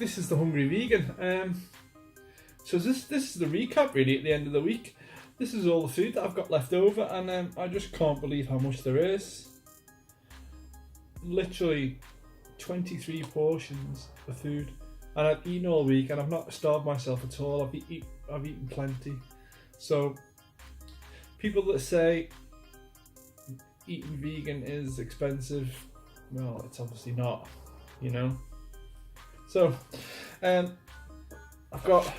this is the Hungry Vegan. So this is the recap really at the end of the week. This is all the food that I've got left over, and I just can't believe how much there is. Literally 23 portions of food, and I've eaten all week, and I've not starved myself at all. I've eaten plenty. So people that say eating vegan is expensive, well, it's obviously not, you know. So I've got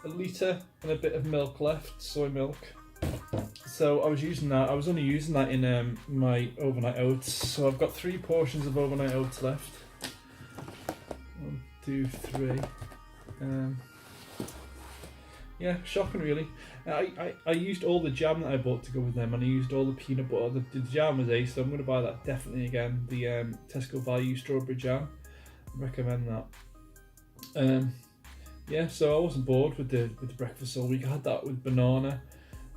a litre and a bit of milk left, soy milk. So I was using that. I was only using that in my overnight oats. So I've got 3 portions of overnight oats left. 1, 2, 3. Yeah, shocking really. I used all the jam that I bought to go with them, and I used all the peanut butter. The jam was ace, so I'm going to buy that definitely again. The Tesco Value strawberry jam. I recommend that. Yeah, so I wasn't bored with the breakfast all week. I had that with banana.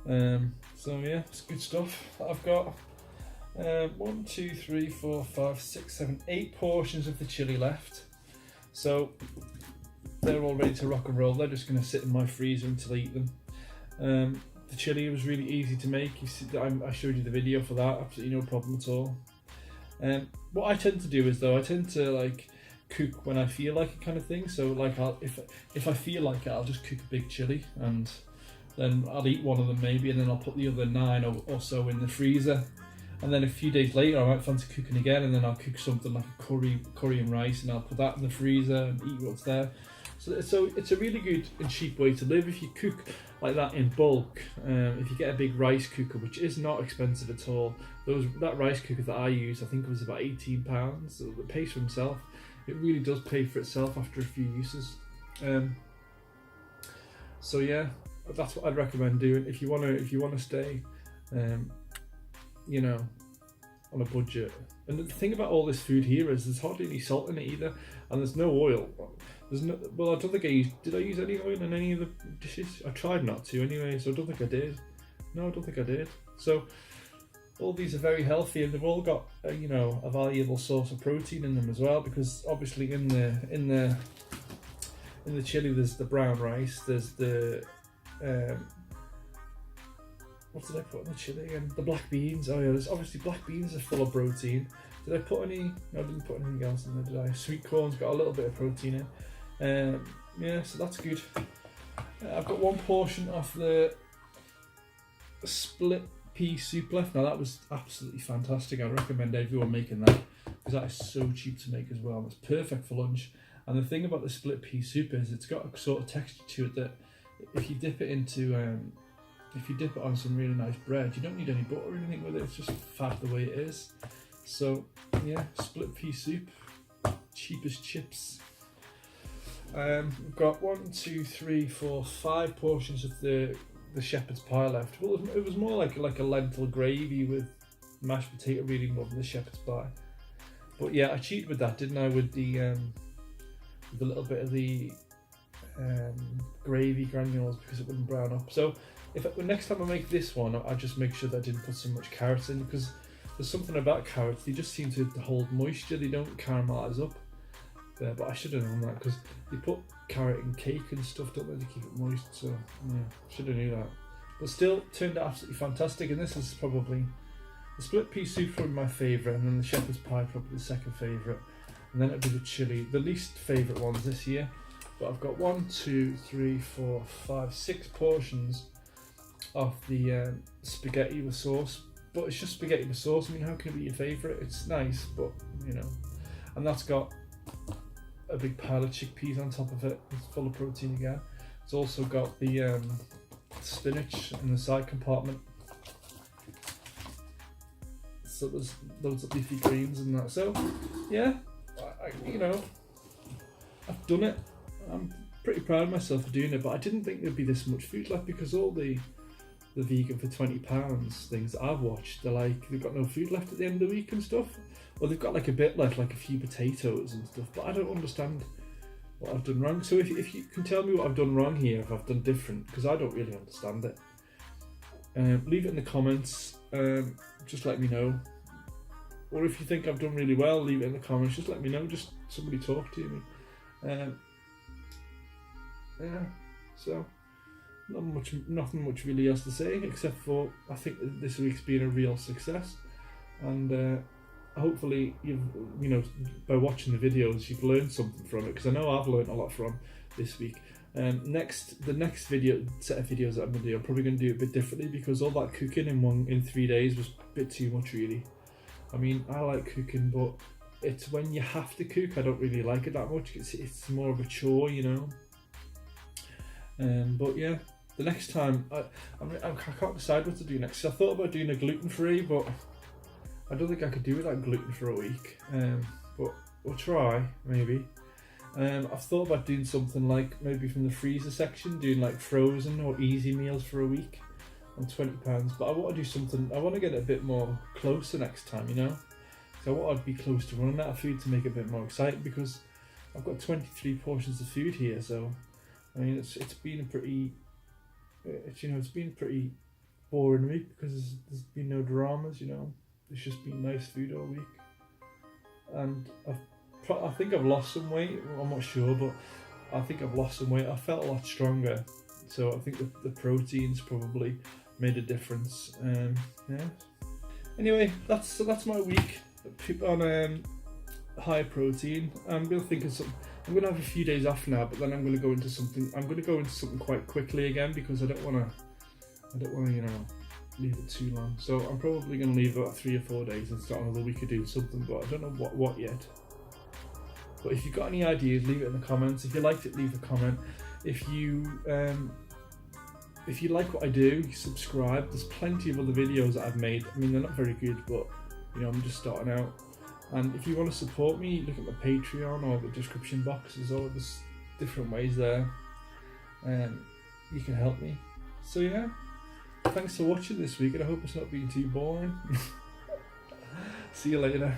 So yeah, it's good stuff that I've got. 1, 2, 3, 4, 5, 6, 7, 8 portions of the chili left. So they're all ready to rock and roll. They're just going to sit in my freezer until I eat them. The chili was really easy to make. You see, I showed you the video for that. Absolutely no problem at all. What I tend to do is though, I tend to like cook when I feel like it, kind of thing. So like if I feel like it, I'll just cook a big chili, and then I'll eat one of them maybe, and then I'll put the other 9 or so in the freezer. And then a few days later I might fancy cooking again, and then I'll cook something like a curry and rice, and I'll put that in the freezer and eat what's there. So it's a really good and cheap way to live if you cook like that in bulk. If you get a big rice cooker, which is not expensive at all. That rice cooker that I use, I think it was about £18, so it pays for himself. It really does pay for itself after a few uses. So yeah, that's what I'd recommend doing if you want to stay, you know, on a budget. And the thing about all this food here is there's hardly any salt in it either, and there's no oil. Well, I don't think did I use any oil in any of the dishes? I tried not to anyway, so I don't think I did. No, I don't think I did. So all these are very healthy, and they've all got you know, a valuable source of protein in them as well, because obviously in the chili there's the brown rice, there's the what did I put in the chili again? The black beans. Oh yeah, there's obviously black beans are full of protein. Did I put any? No, I didn't put anything else in there, did I? Sweet corn's got a little bit of protein in. Yeah, so that's good. I've got 1 portion of the split pea soup left. Now that was absolutely fantastic. I recommend everyone making that, because that is so cheap to make as well. And it's perfect for lunch. And the thing about the split pea soup is it's got a sort of texture to it that if you dip it into if you dip it on some really nice bread, you don't need any butter or anything with it. It's just fat the way it is. So yeah, split pea soup, cheap as chips. We've got 1, 2, 3, 4, 5 portions of the shepherd's pie left. Well, it was more like a lentil gravy with mashed potato, really, more than the shepherd's pie. But yeah, I cheated with that, didn't I? With the little bit of the gravy granules, because it wouldn't brown up. So next time I make this one, I just make sure that I didn't put so much carrots in, because there's something about carrots, they just seem to hold moisture, they don't caramelise up. But I should have known that, because they put carrot in cake and stuff, don't they, to keep it moist. So yeah, should have knew that. But still, turned out absolutely fantastic. And this is probably the split pea soup, probably my favourite, and then the shepherd's pie probably the second favourite, and then it'd be the chili, the least favourite ones this year. But I've got 1, 2, 3, 4, 5, 6 portions of the spaghetti with sauce. But it's just spaghetti with sauce. I mean, how can it be your favourite? It's nice, but you know. And that's got a big pile of chickpeas on top of it. It's full of protein again. It's also got the spinach in the side compartment. So there's loads of leafy greens and that. So yeah, you know, I've done it. I'm pretty proud of myself for doing it, but I didn't think there'd be this much food left, because all the vegan for £20 things that I've watched, they've got no food left at the end of the week and stuff. Or they've got like a bit left, like a few potatoes and stuff, but I don't understand what I've done wrong. So if you can tell me what I've done wrong here, if I've done different, because I don't really understand it. Leave it in the comments, just let me know. Or if you think I've done really well, leave it in the comments, just let me know, just somebody talk to me. Yeah, so nothing much really else to say, except for I think that this week's been a real success, and hopefully by watching the videos you've learned something from it, because I know I've learned a lot from this week. The next set of videos that I'm going to do, I'm probably going to do it a bit differently, because all that cooking in 3 days was a bit too much really. I mean, I like cooking, but it's when you have to cook I don't really like it that much. It's more of a chore, but yeah, the next time I can't decide what to do next. I thought about doing a gluten-free, but I don't think I could do without gluten for a week. But we'll try, maybe. I've thought about doing something like maybe from the freezer section, doing like frozen or easy meals for a week on £20. But I want to do something. I want to get it a bit more closer next time, So I want to be close to running out of food to make it a bit more exciting, because I've got 23 portions of food here. So I mean, it's been a pretty, it's been a pretty boring week, because there's been no dramas, It's just been nice food all week, and I think I've lost some weight. I'm not sure, but I think I've lost some weight. I felt a lot stronger, so I think the proteins probably made a difference. Yeah. Anyway, that's my week on high protein. I'm gonna think of some. I'm gonna have a few days off now, but then I'm gonna go into something. I'm gonna go into something quite quickly again, because I don't wanna, leave it too long. So I'm probably going to leave about 3 or 4 days and start another week of doing something, but I don't know what yet. But if you've got any ideas, leave it in the comments. If you liked it, leave a comment. If you like what I do, subscribe. There's plenty of other videos that I've made. I mean, they're not very good, but I'm just starting out. And if you want to support me, look at my Patreon or the description box. There's different ways there. You can help me. So yeah. Thanks for watching this week, and I hope it's not been too boring. See you later.